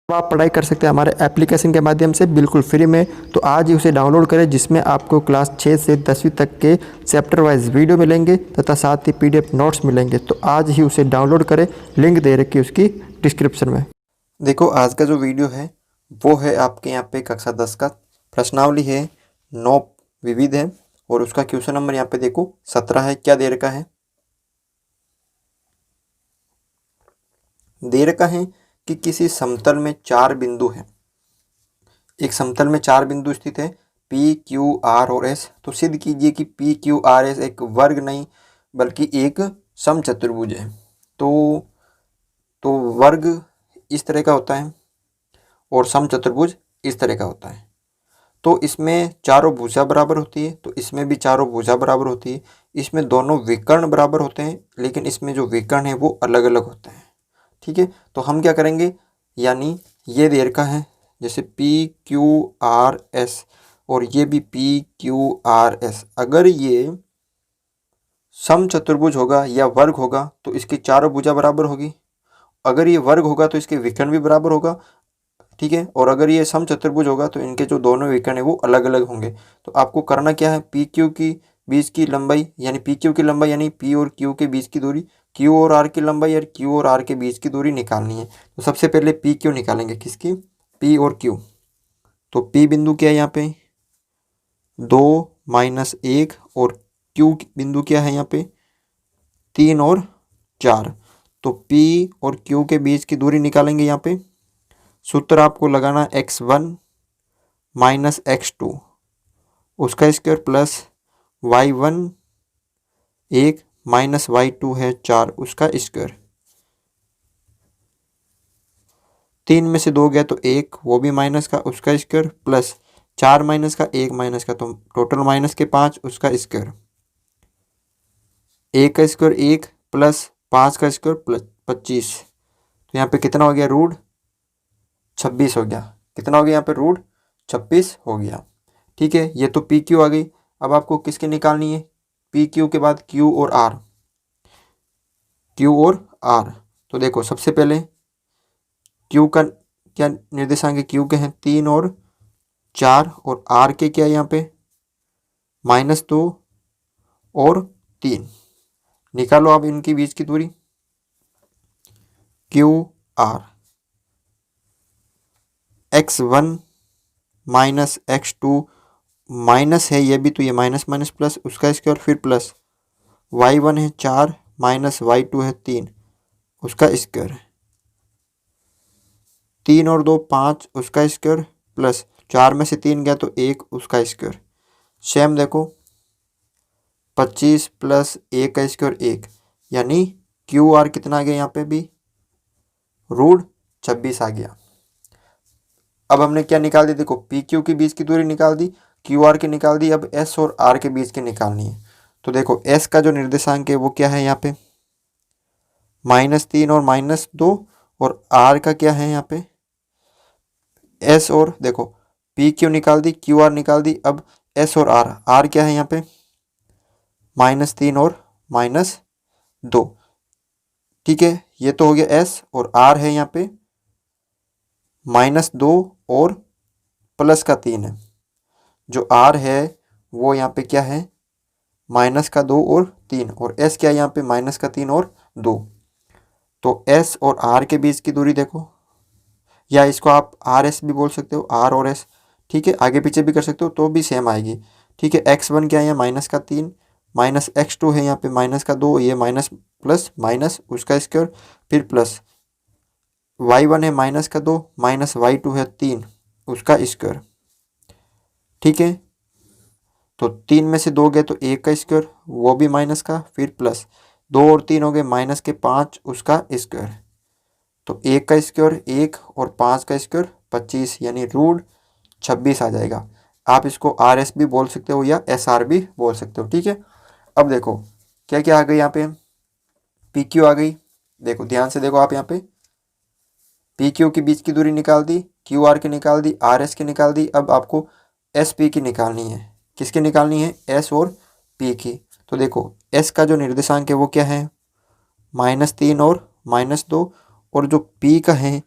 आप पढ़ाई कर सकते हैं हमारे एप्लीकेशन के माध्यम से बिल्कुल फ्री में। तो आज ही उसे डाउनलोड करें, जिसमें आपको क्लास 6 से 10वीं तक के चैप्टर वाइज वीडियो मिलेंगे तथा साथ ही पीडीएफ नोट्स मिलेंगे। तो आज ही उसे डाउनलोड करें, लिंक दे रखी है उसकी डिस्क्रिप्शन में। देखो, आज का जो वीडियो है वो है आपके यहाँ पे कक्षा 10 का प्रश्नावली है, 9 विविध है और उसका क्वेश्चन नंबर यहाँ पे देखो 17 है। क्या दे रखा है? दे रखा है कि किसी समतल में 4 बिंदु हैं। एक समतल में 4 बिंदु स्थित है, पी क्यू आर और एस। तो सिद्ध कीजिए कि पी क्यू आर एस एक वर्ग नहीं बल्कि एक समचतुर्भुज है। तो वर्ग इस तरह का होता है और समचतुर्भुज इस तरह का होता है। तो इसमें चारों भुजा बराबर होती है, तो इसमें भी चारों भुजा बराबर होती है। इसमें दोनों विकर्ण बराबर होते हैं, लेकिन इसमें जो विकर्ण है वो अलग अलग होते हैं। ठीक है, तो हम क्या करेंगे, यानी ये दे रखा है जैसे पी क्यू आर एस और ये भी पी क्यू आर एस। अगर ये समचतुर्भुज होगा या वर्ग होगा तो इसकी चारों भुजा बराबर होगी। अगर ये वर्ग होगा तो इसके विकर्ण भी बराबर होगा। ठीक है, और अगर ये समचतुर्भुज होगा तो इनके जो दोनों विकर्ण है वो अलग अलग होंगे। तो आपको करना क्या है, पी क्यू की बीच की लंबाई यानी पी क्यू की लंबाई यानी पी और क्यू के बीच की दूरी, क्यू और आर की लंबाई और क्यू और आर के बीच की दूरी निकालनी है। तो सबसे पहले पी क्यू निकालेंगे, किसकी? पी और क्यू। तो पी बिंदु क्या है यहाँ पे? 2 - 1 और क्यू बिंदु क्या है यहाँ पे? 3 और 4। तो पी और क्यू के बीच की दूरी निकालेंगे। यहाँ पे सूत्र आपको लगाना x1 - x2 उसका स्क्वायर प्लस y1 1 - y2 है 4 उसका स्क्वायर। 3 में से 2 गया तो 1, वो भी माइनस का उसका स्क्वायर प्लस 4 माइनस का 1 माइनस का, तो टोटल माइनस के 5 उसका स्क्वायर। 1 का स्क्वायर 1 प्लस 5 का स्क्वायर प्लस 25। तो यहाँ पे कितना हो गया? रूट 26 हो गया। कितना हो गया यहाँ पे? रूट 26 हो गया। ठीक है, ये तो पी क्यू आ गई। अब आपको किसकी निकालनी है? पी क्यू के बाद क्यू और आर। क्यू और आर, तो देखो सबसे पहले क्यू का क्या निर्देशांक है? क्यू के हैं 3 और 4 और आर के क्या है यहाँ पे? -2 और 3। निकालो आप इनकी बीच की दूरी, Q R. x1 - x2 minus है ये भी, तो ये माइनस माइनस प्लस उसका स्क्वायर फिर प्लस y1 है 4 - y2 है 3 उसका स्क्वायर। 3 और 2 5 उसका स्क्वायर प्लस 4 में से 3 गया तो 1 उसका स्क्वायर। सेम देखो 25 प्लस 1 का स्क्वायर 1, यानी क्यू आर कितना आ गया यहाँ पे भी? रूट 26 आ गया। अब हमने क्या निकाल दी? देखो पी क्यू के बीच की दूरी निकाल दी, क्यू आर की निकाल दी। अब एस और आर के बीच की निकालनी है। तो देखो एस का जो निर्देशांक है वो क्या है यहाँ पे? -3 और -2 और आर का क्या है यहाँ पे? एस और देखो पी क्यू निकाल दी, क्यू आर निकाल दी। अब एस और आर, आर क्या है यहाँ पे? -3 और -2। ठीक है, ये तो हो गया एस और आर है यहाँ पे -2 और प्लस का 3 है। जो आर है वो यहाँ पे क्या है? -2 और 3 और एस क्या है यहाँ पे? -3 और 2। तो एस और आर के बीच की दूरी देखो, या इसको आप आर एस भी बोल सकते हो, आर और एस। ठीक है, आगे पीछे भी कर सकते हो तो भी सेम आएगी। ठीक है, x1 क्या है? -3 -x2 है यहाँ पे -2, ये माइनस प्लस माइनस उसका स्क्वायर फिर प्लस y1 है -2 -y2 है 3 उसका स्क्वायर। ठीक है, तो 3 में से 2 गए तो 1 का स्क्वायर, वो भी माइनस का फिर प्लस 2 और 3 हो गए माइनस के 5 उसका स्क्वायर। तो 1 का स्क्वायर 1 और 5 का स्क्वायर 25, यानी रूट 26 आ जाएगा। आप इसको आर एस भी बोल सकते हो या एस आर भी बोल सकते हो। ठीक है, अब देखो क्या क्या आ गई यहाँ पे? पी क्यू आ गई। देखो ध्यान से देखो आप यहाँ पे पी क्यू के बीच की दूरी निकाल दी, क्यू आर की निकाल दी, आर एस की निकाल दी। अब आपको एस पी की निकालनी है। किसकी निकालनी है? एस और पी की। तो देखो एस का जो निर्देशांक है वो क्या है? -3 और -2 और जो पी का है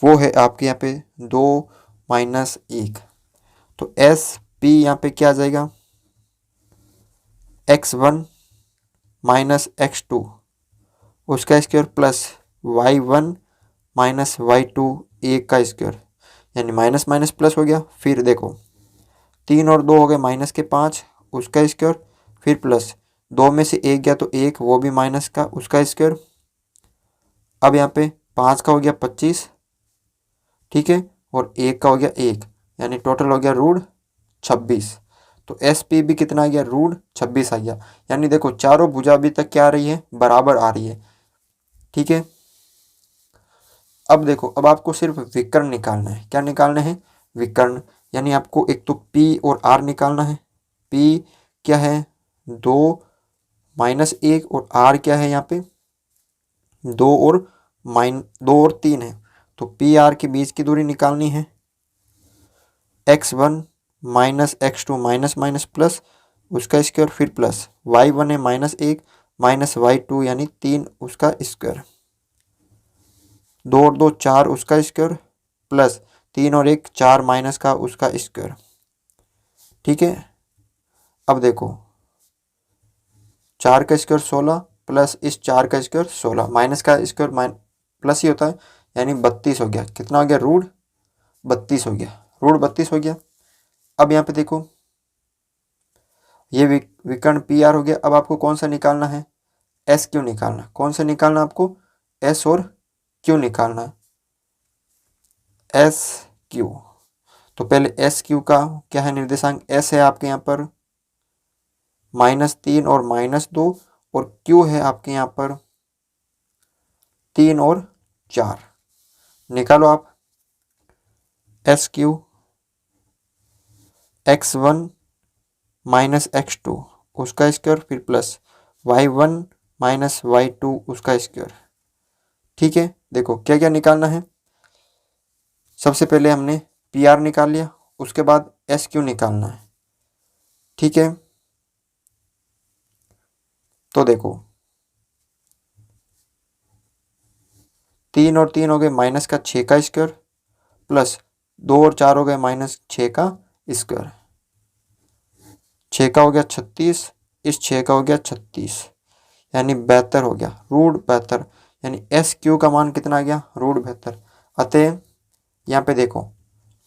वो है आपके यहाँ पे 2 माइनस 1। तो एस पी यहाँ पे क्या आ जाएगा, x1 माइनस x2 उसका square plus y1 minus y2 एक का स्क्वायर, यानी माइनस माइनस प्लस हो गया। फिर देखो 3 और 2 हो गए माइनस के 5 उसका स्क्वायर, फिर प्लस 2 में से 1 गया तो 1 वो भी माइनस का उसका स्क्वायर। अब यहाँ पे 5 का हो गया 25, ठीक है, और 1 का हो गया 1, यानी टोटल हो गया रूट 26। तो एस पी भी कितना आ गया, रूट 26 आ गया। यानी देखो चारों भुजा अभी तक क्या आ रही है, बराबर आ रही है, ठीक है। अब देखो, अब आपको सिर्फ विकर्ण निकालना है। क्या निकालना है, विकर्ण। यानी आपको एक तो P और R निकालना है। P क्या है, 2 माइनस 1, और R क्या है यहाँ पे 2 और 3 है। तो PR के बीच की दूरी निकालनी है। x1 minus x2 minus minus plus उसका स्क्वायर, फिर प्लस y1 है माइनस 1 माइनस y2 यानी 3 उसका स्क्वायर, 2 और 2 4 उसका स्क्वायर, प्लस 3 और 1 4 माइनस का उसका स्क्वायर, ठीक है। अब देखो 4 का स्क्वायर 16 प्लस इस 4 का स्क्वायर 16 माइनस का स्क्वायर प्लस ही होता है, यानी 32 हो गया। कितना हो गया, रूट 32 हो गया, रूट 32 हो गया। अब यहाँ पे देखो ये विकर्ण पी आर हो गया। अब आपको कौन सा निकालना है, एस क्यू निकालना। कौन सा निकालना आपको, एस और क्यू निकालना, एस क्यू। तो पहले एस क्यू का क्या है निर्देशांक, एस है आपके यहाँ पर -3 और -2, और क्यू है आपके यहाँ पर 3 और 4। निकालो आप, S Q x1 minus x2 उसका स्क्वायर, फिर प्लस y1 माइनस y2 उसका स्क्वायर, ठीक है। देखो क्या क्या निकालना है, सबसे पहले हमने पी आर निकाल लिया, उसके बाद एस क्यू निकालना है, ठीक है। तो देखो 3 और 3 हो गए माइनस का 6 का स्क्वायर, प्लस 2 और 4 हो गए माइनस 6 का स्क्वायर, 6 का हो गया 36, इस 6 का हो गया 36, यानी 72 हो गया, रूट 72। यानी एस क्यू का मान कितना आ गया, रूट 72। अतः यहाँ पे देखो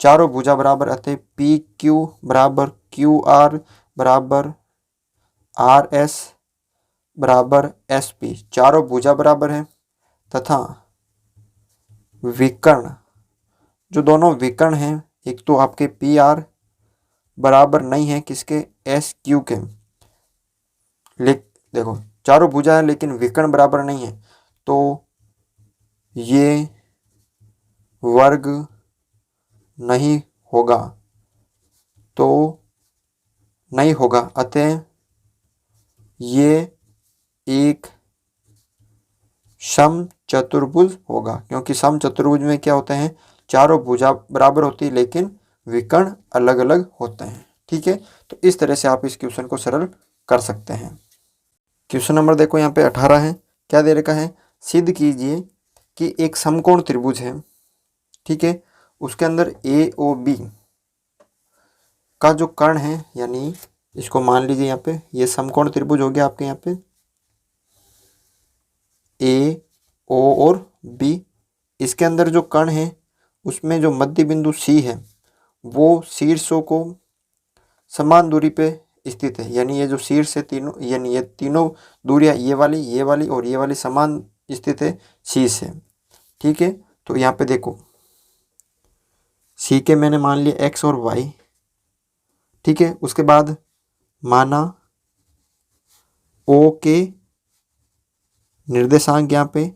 चारों भुजा बराबर, अतः पी क्यू बराबर क्यू आर बराबर आर एस बराबर एस पी, चारों भुजा बराबर है। तथा विकर्ण, जो दोनों विकर्ण हैं, एक तो आपके पी आर बराबर नहीं है किसके, एस क्यू के। देखो चारों भुजा है लेकिन विकर्ण बराबर नहीं है, तो ये वर्ग नहीं होगा, तो नहीं होगा। अतः ये एक समचतुर्भुज होगा, क्योंकि समचतुर्भुज में क्या होते हैं, चारों भुजा बराबर होती है लेकिन विकर्ण अलग अलग होते हैं, ठीक है। तो इस तरह से आप इस क्वेश्चन को सरल कर सकते हैं। क्वेश्चन नंबर देखो यहाँ पे 18 है। क्या दे रखा है, सिद्ध कीजिए कि एक समकोण त्रिभुज है, ठीक है, उसके अंदर ए ओ बी का जो कर्ण है, यानी इसको मान लीजिए यहाँ पे ये समकोण त्रिभुज हो गया आपके यहाँ पे ए ओ और बी। इसके अंदर जो कर्ण है उसमें जो मध्य बिंदु सी है वो शीर्षों को समान दूरी पे स्थित है, यानी ये जो शीर्ष है तीनों, यानी ये तीनों दूरियां ये वाली और ये वाली समान स्थित है शीर्ष है, ठीक है। तो यहाँ पे देखो सी के मैंने मान लिया एक्स और वाई, ठीक है। उसके बाद माना ओ के निर्देशांक यहाँ पे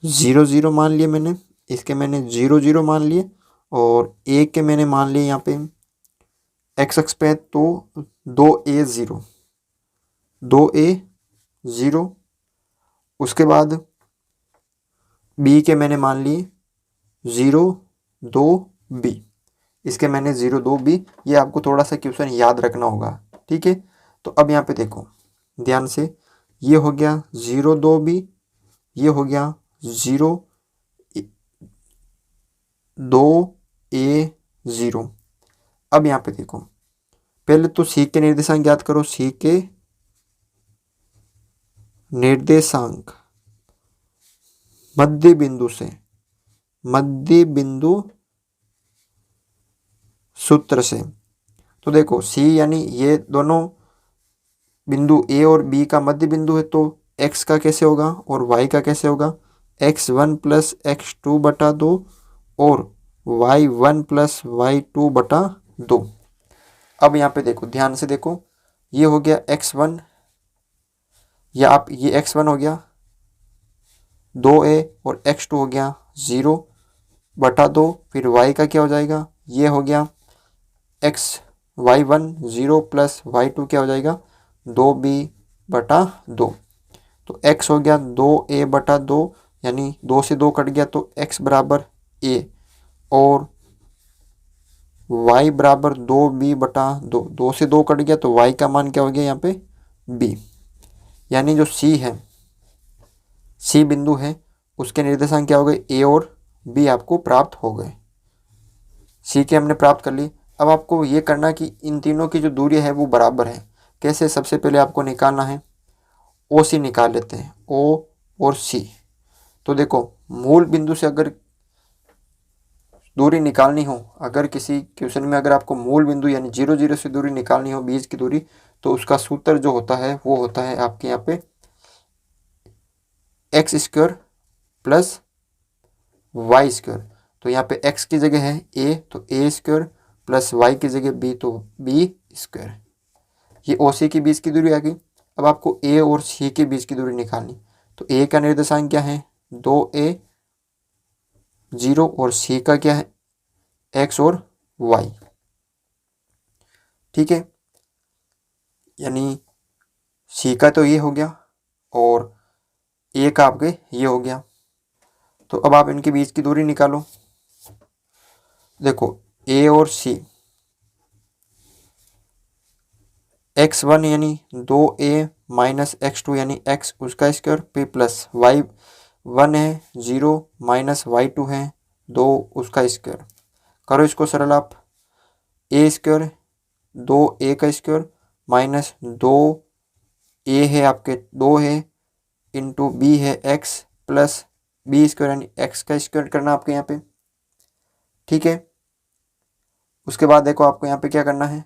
0 0 मान लिए मैंने, इसके मैंने 0 0 मान लिए, और ए के मैंने मान लिए यहाँ पे एक्स अक्ष पे तो 2a0 2a0। उसके बाद बी के मैंने मान लिए 0 2 बी, इसके मैंने 0 2 बी। ये आपको थोड़ा सा क्वेश्चन याद रखना होगा, ठीक है। तो अब यहाँ पे देखो ध्यान से, ये हो गया 0 2 बी, ये हो गया 0 2a0। अब यहाँ पे देखो, पहले तो सी के निर्देशांक ज्ञात करो। सी के निर्देशांक मध्य बिंदु से, मध्य बिंदु सूत्र से। तो देखो सी यानी ये दोनों बिंदु ए और बी का मध्य बिंदु है, तो x का कैसे होगा और y का कैसे होगा, x1 प्लस x2 बटा 2 और y1 प्लस y2 बटा 2। अब यहाँ पे देखो, ध्यान से देखो, ये हो गया x1, या आप ये x1 हो गया 2a और x2 हो गया 0 बटा 2, फिर y का क्या हो जाएगा, ये हो गया y1 0 प्लस y2 क्या हो जाएगा 2b बटा 2। तो x हो गया 2a बटा 2, यानी 2 से 2 कट गया तो x बराबर a, और y बराबर 2b बटा 2। 2 से 2 कट गया तो y का मान क्या हो गया यहाँ पे b। यानी जो c है, c बिंदु है, उसके निर्देशांक क्या हो गए, a और b आपको प्राप्त हो गए। c के हमने प्राप्त कर ली। अब आपको ये करना कि इन तीनों की जो दूरी है वो बराबर है। कैसे, सबसे पहले आपको निकालना है ओ सी, निकाल लेते हैं ओ और सी। तो देखो, मूल बिंदु से अगर दूरी निकालनी हो, अगर किसी क्वेश्चन में अगर आपको मूल बिंदु यानी 0 0 से दूरी निकालनी हो, बीज की दूरी, तो उसका सूत्र जो होता है वो होता है आपके यहाँ पे x square plus y square. तो यहाँ पे x की जगह है a, तो a स्क्वायर प्लस y की जगह b, तो b स्क्वायर। ये ओ सी के बीच की दूरी आ गई। अब आपको a और c के बीच की दूरी निकालनी। तो a का निर्देशांक क्या है 2a 0 और c का क्या है x और y। ठीक है, यानी c का तो ये हो गया और a का आपके ये हो गया। तो अब आप इनके बीच की दूरी निकालो। देखो a और c, x1 यानी 2a माइनस x2 यानी x उसका स्क्वायर, पे प्लस y1 है 0 माइनस y2 है 2 उसका स्क्वायर। करो इसको सरल आप, a स्क्वायर 2a का स्क्वायर माइनस 2a है आपके 2 है इंटू b है x प्लस b स्क्वायर यानी x का स्क्वायर करना आपके यहाँ पे। ठीक है, उसके बाद देखो आपको यहाँ पे क्या करना है।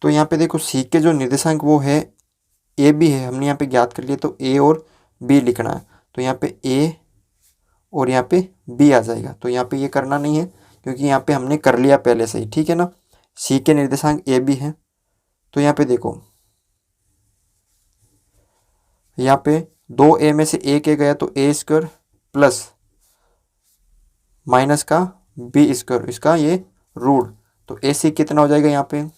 तो यहाँ पे देखो c के जो निर्देशांक वो है ए बी है, हमने यहाँ पे ज्ञात कर लिया, तो a और b लिखना है। तो यहाँ पे a और यहाँ पे b आ जाएगा। तो यहाँ पे ये करना नहीं है क्योंकि यहाँ पे हमने कर लिया पहले से ही। ठीक है ना, c के निर्देशांक a b है। तो यहाँ पे देखो, यहाँ पे 2a में से एक a गया तो a स्क्वायर प्लस माइनस का b स्क्वायर, इसका ये रूट, तो ए सी कितना हो जाएगा यहाँ पे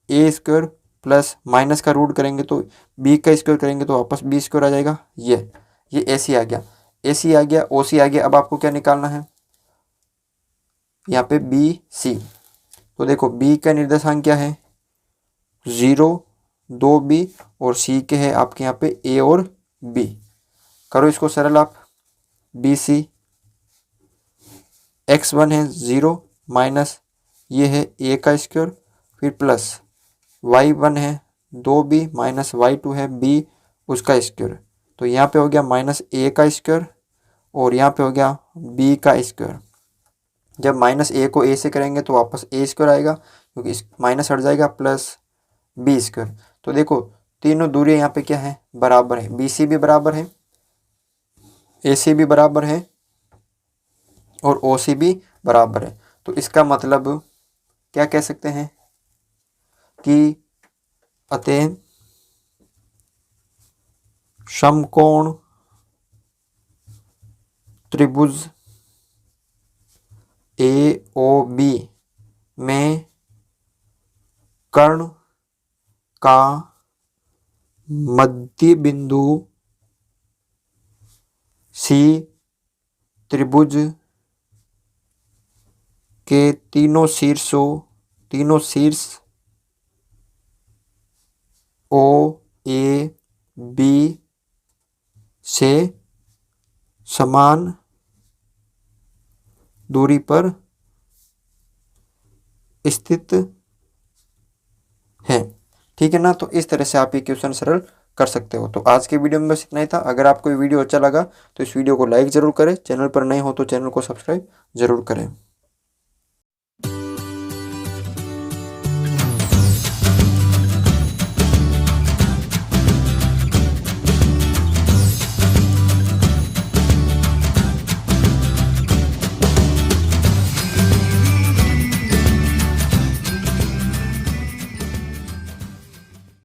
a स्क्वायर प्लस माइनस का रूट करेंगे तो b का स्क्वायर करेंगे तो वापस b स्क्वायर आ जाएगा। ये ए सी आ गया, ए सी आ गया, ओ सी आ गया। अब आपको क्या निकालना है यहाँ पे बी सी। तो देखो b का निर्देशांक क्या है 0 2b और c के है आपके यहाँ पे a और b। करो इसको सरल आप, बी सी x1 है 0 माइनस ये है a का स्क्वायर, फिर प्लस y1 है 2b माइनस y2 है b उसका स्क्वायर। तो यहाँ पे हो गया माइनस a का स्क्वायर और यहाँ पे हो गया b का स्क्वायर। जब माइनस a को a से करेंगे तो वापस a स्क्वायर आएगा क्योंकि इस माइनस हट जाएगा, प्लस b स्क्वायर। तो देखो तीनों दूरी यहाँ पे क्या है बराबर है, बी सी भी बराबर है, ए सी भी बराबर है और ओ सी भी बराबर है। तो इसका मतलब क्या कह सकते हैं कि अतः समकोण त्रिभुज ए ओ बी में कर्ण का मध्य बिंदु सी त्रिभुज के तीनों शीर्ष ओ ए बी से समान दूरी पर स्थित है। ठीक है ना। तो इस तरह से आप ये क्वेश्चन सरल कर सकते हो। तो आज के वीडियो में बस इतना ही था। अगर आपको ये वीडियो अच्छा लगा तो इस वीडियो को लाइक ज़रूर करें। चैनल पर नए हो तो चैनल को सब्सक्राइब ज़रूर करें।